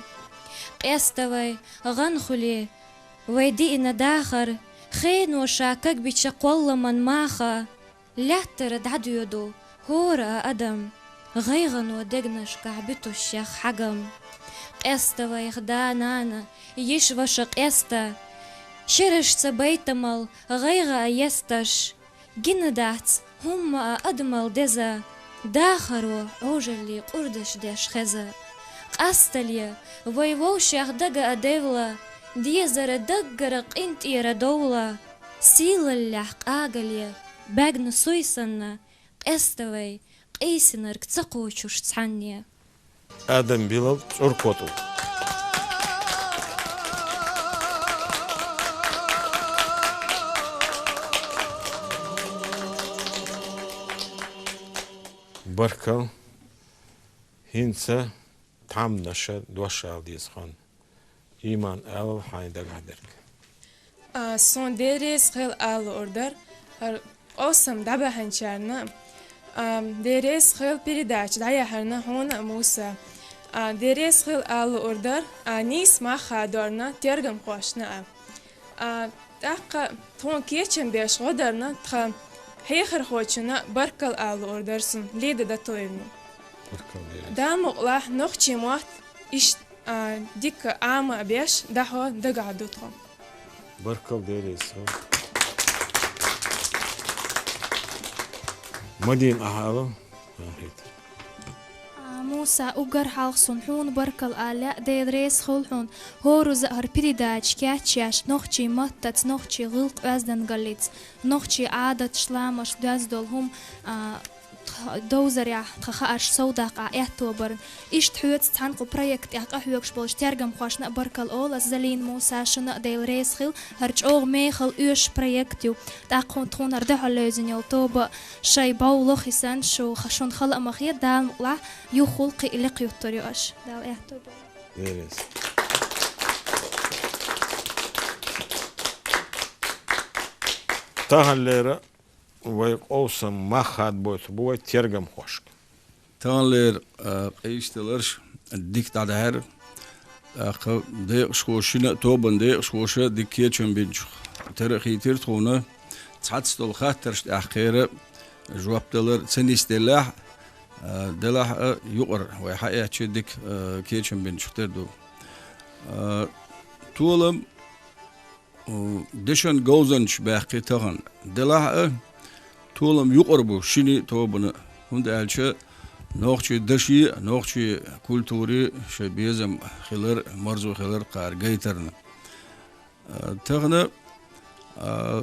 Қестовай, Ганхули, Вайди Инадахар, Хейн Вашакак Бичаколла Манмаха, Лятер Дадюду, Хора Адам. غيغن ودقنش كعبتو الشيخ حقم قستا ويخدانانا يشوشق قستا شرش سبيتمل غيغا يستش جندات هم أدمل دزا داخرو عوجلي قردش ديش خزا قستليا ويوو شيخ دقا أدولا ديزر دقرق انت إيردولا سيل اللحق آقليا باقن سويسنا قستوي قيسنر كتسقو تشوش تسحنيا آدم بيلو توركوتو بركة هينسا تعم نشا دوشا ديس خان إيمان أل حين دقادرك Son deres khil al order. Осам даба ханчарна. Дерес хил передач дая харна хона муса. Дерес хил ал ордер нис маха дорна тергам қошна. Так тон кечен беш годерна та хейхер хочна баркал ал ордерсун леде да тоевну. Да мула нохчи мат иш дик ама беш дахо дагадутхо. بركة ديريس مدين أهالو موسى أجر حلق صنحون بركل آلاء ديدريس خلحون هورو زهر بريداج كاتشاش نوخشي متت نوخشي غلط أزدن قليت نوخشي عادة شلامش دازدولهم دوزر يا تخاش صودق اعتبر ايش تحوت تحنقو بروجكت يا قحوكش بولش ترجم خواشنا بركل اول زلين موسى شنا ديل ريسخل هرجوغ ميخل اوش بروجكتو تاقون تخون ردح لازن يوتوب شي باولخ يسان شو خشون خلق مخيا دال لا يو خلقي اللي قيوتريوش دال اعتبر ديريس تهليرا ويق أوسم ما خاد بوت بوي ترجم خوشك تانلر قيشتلرش الديك تاع دهر ديق شوشنا توبن ديق شوشة ديكيتشن بينش تاريخي تيرتونا تحدث الخاطرش أخيرا جوابتلر سنستلاح دلح يقر ويحقق شدك كيشن بين شتردو طولم دشن جوزنش باقي تغن دلح طولم يقربو شيني توبنا هند ألشة نوخشي دشي نوخشي كولتوري شبيزم خلر مرزو خلر قار جيترنا تغنى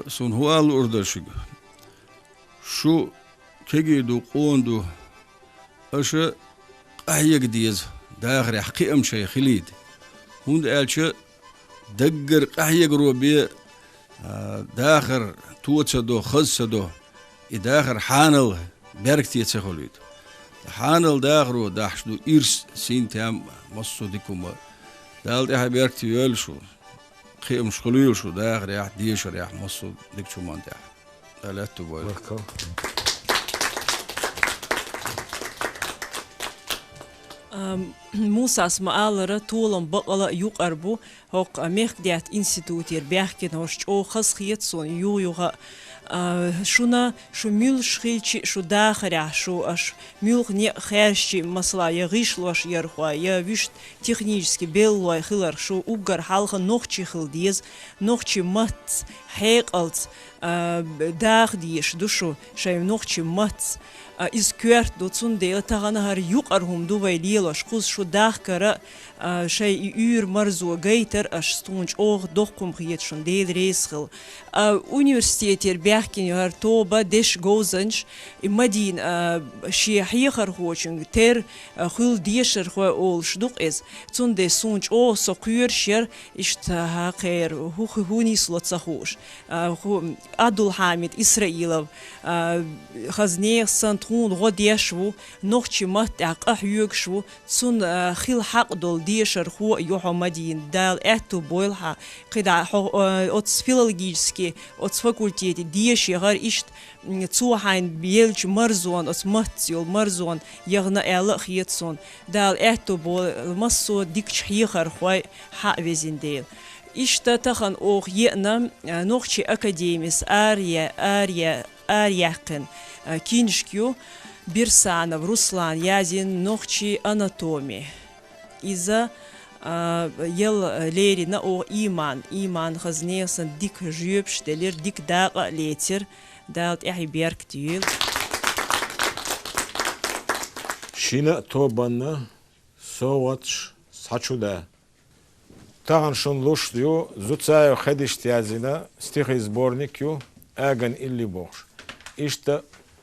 سون هو الأردشج شو كيجدو قوندو أشة أهيك ديز داخل حقيقة شيء خليد هند ألشة دقر أهيك روبي داخل توتسدو خزسدو إداخل حانل بيركتي تسخليد حانل داخلو داحشدو إرس سين تام مصو ديكوما دال تاع بيركتي يلشو خيم شخليل شو داخل يا ديش يا مصو ديكشو مان تاع دالتو بوي موسى اسماء طولم بقلا يقربو هوق ميخ ديات انستيتوتير بيحكي نوش او خص خيت سون يوغا شونا شو ميل شخيلشي شو داخرع شو اش ميل ني خيرشي مسلا يغيش لوش يرخوا يا ويش технически белой хилар шо угар халха нохчи хилдиз нохчи мат хейqalt дагдиш душу шай нохчи мат из кверт доцун де тагана юqarhum дувай лелаш куз шо дахкара шай юр марзу гейтер аш стунч ог дохкум хиет шон де рейсхил университетер бяхкин яр тоба деш гозанч имадин ши хихар хочин тер хил дешер хо ол шдук из цун де сунч о сокуер шер ишт хакер хuni слоцахуш Адул Хамид Исраилов хазнех сантрун родешву нохчи мат ахюгшву цун хил хак дол дешер хо Йохамадин дал эту бойлха кида от филологически от факультете дешер ишт цухайн биелч марзон от матсил марзон ягна элх йетсон дал эту бой массо дикч хихар хой ха везиндел İşte tahan oğ yena nokçi akademis Арьякин киншкю Бирсанов Руслан Язин нокчи анатомии из-за ел лерина о иман хазнесан дик жюбштелер дик дага летер далт эхиберг тюл Шина тобанна совач сачуда Таган шон луштю зуцаю хедиштязина стихи сборникю Аган или Богш. Ишта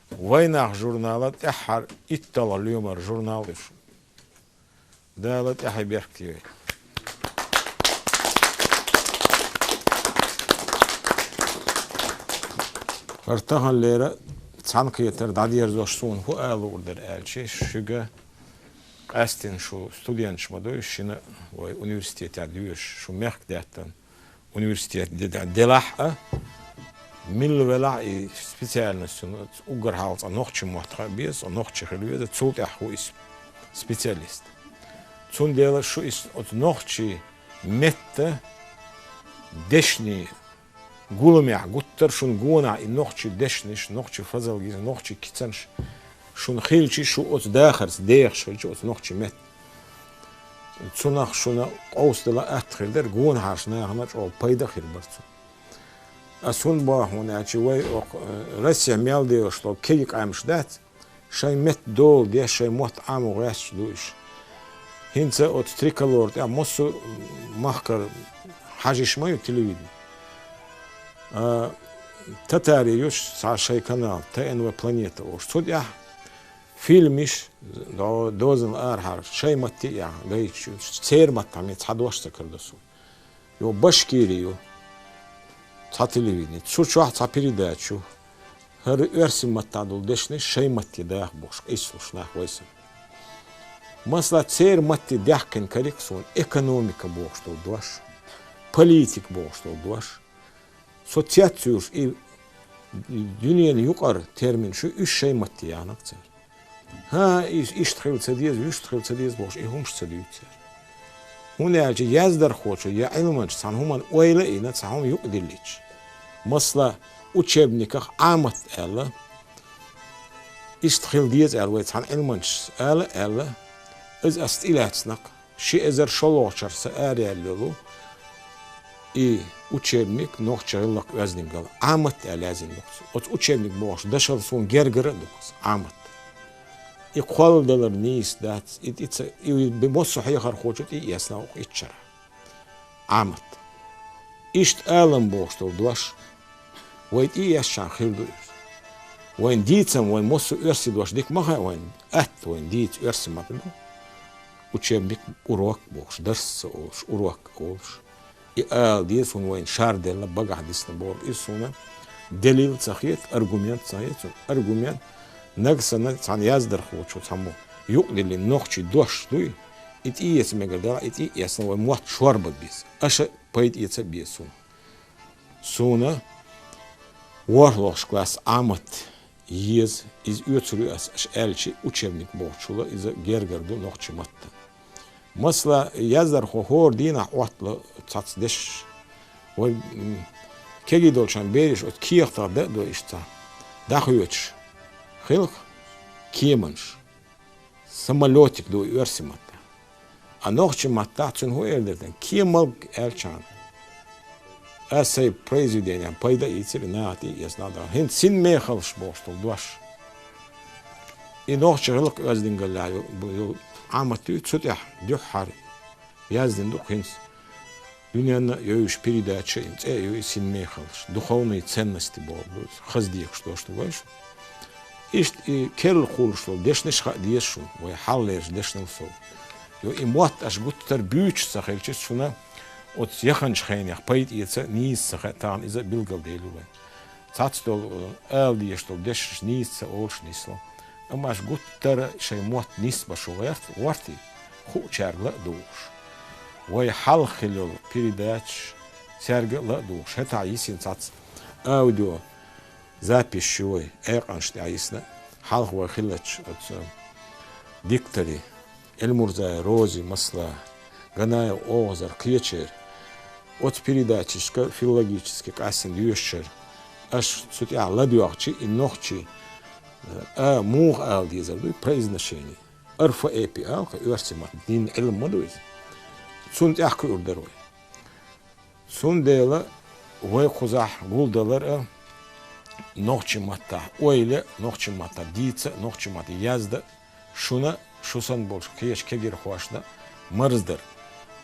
войнах журнала тахар иттала люмар журналыш. Дала тахиберктивей. Артаган лера цанкиетер дадьер зоштун ху алурдер элчи шуга Астин шу студент шмадой шина вой университет адюш шу мерк деттен университет делаха милвела и специальность угар халц нохчи мотха без нохчи хлюеда цут аху is специалист цун дела шу is от нохчи метта дешни гулмя гуттер шун гуна и нохчи дешниш нохчи фазалгиз нохчи кицанш شون خيلشي شو أت داخل ديخ شو أت نخشي مت تصنع شونا قوس دلا أتخيل در جون هاشنا هناش أو بايدا خير برتو أسون باهون أشي وي رسي ميال ديو شلو كيك عمش دات شاي مت دول دي شاي موت عمو غاش دوش هنسا أت تريكالور يا موسو مخكر حاجة شمايو تلفزيون تتاري يوش ساعة شاي قناة تأنوا بلانيتا وش صدق فيلمش دوزن أرحر شيء متي يعني جاي سير متعمي تصحد واش تكردسو يو باشكيريو تاتليفيني تشوف واحد صابيري داتشو هر ارسم متعدل دشني شيء متي داخ بوش ايسوش ناخ ويسن مثلا سير متي داخكن كاريكسون ايكونوميكا بوش تو دوش политик بوش تو دوش sosyatçıyız dünyanın yukarı termin şu üç şey maddi yanıktır. Ha iş txilse diye, üç txilse diye boş, ihumşse diye. Hunelce yazdar hoçu ya ilmanç sanhuman öyle ina sanhum yok diliç. Mesela учебниках amat ela İstxil diyez elve tan elmanç ele iz ast ilaçnak şi ezer şoloğçarsa eriyellu учебник нохчарлак вязнингал амат алязин лукс от учебник бош дашал сон гергера лукс амат и қолдалар нис дат ит и бимос صحيح خرجت и ясна иччара амат ишт алам боштол дуаш вайт и яшан хилду وين ديتسم وين موسو ارسي دوش ديك مها وين وين ديت ارسي ماتنو учебник урок бош درس урок олш ديس وين شاردل بقى ديس نبور إسونا دليل صحيح أرجومنت صحيح أرجومنت نقصنا عن يزدر خوشو تامو يقول اللي نخشي دوش دوي إتيس مقدار إتيس نو موت شوربة بيس أش بيد يتبيسون سونا ورلوش كلاس عمت يز إز يوتري أش ألشي учебник بوشولا إذا جرجردو نخشي مات مثلا يزدر خور دينا وقتلا تصدش و كي دولشان بيرش ات كيختا دو اشتا داخويتش خلق كيمنش самолетик до юрсимата а нохчи матацун хуэлдерден кимал элчан асай президент пайда ицер наати яснада хин син мехалш бостол дуаш и нохчи хлق аздингалаю عمتي تسوتح دحر يازدن دخنس دنيانا يوش передача يو синмей халш духовные ценности болду хаздиек что знаешь ишт и керл хулшло дешнеш дешун вай халлеш дешнел со ё имот аш гуттер бюч сахелчес шуна от яханч хайнях пайт ица низ сахатан иза билгал дейлувен цацтол элди что деш низ олш нисло أماش قلت ترى شيء موت نسبة شغيرت ورتي خو شارلا دوش وي حل خلال передача شارلا دوش هتا عيسين صات أوديو запись شوي أيقنش عيسنا حل هو خلتش ديكتوري المرزا روزي مسلا غنايا أوزر كيتشر от передачи филологических асен юшер аж сутя ладюахчи и нохчи موغ آل ديزر دوي произношение أرفع إبي آل كأرسمات دين علم مدويز سوند أحكي أردروي سوند ديلا وي خزاح قول دلر نوخشي ماتا ويلة نوخشي ماتا ديتسا نوخشي ماتا يازدا شونا شوسان بولش كيش كيجير خواشنا مرزدر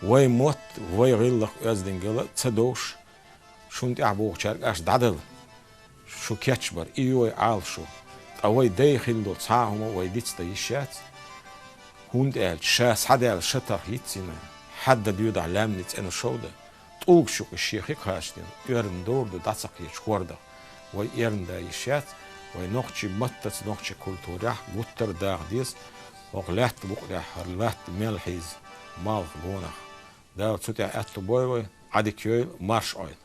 وي موت وي غيلق يازدنجلا تسدوش شوند أحبوغ شارك أش دادل شو كيتشبر إيوي آل شو أوي داخل دول صاهم أوي ديتس تيشات هوند قال شاس حدا قال شطر هيتسينا حدا بيود علام نت أنا شودا طوق شو الشيخ هاشتين يرن دور ده دعسق يشوردا وي يرن دا يشات وي نوخشي متت نوخشي كولتوريح بوتر داغ ديس وغلات بوقريح هرلات ملحيز مال بونخ دا تسوتي أتو بوي وي عادي كيويل مارش أويل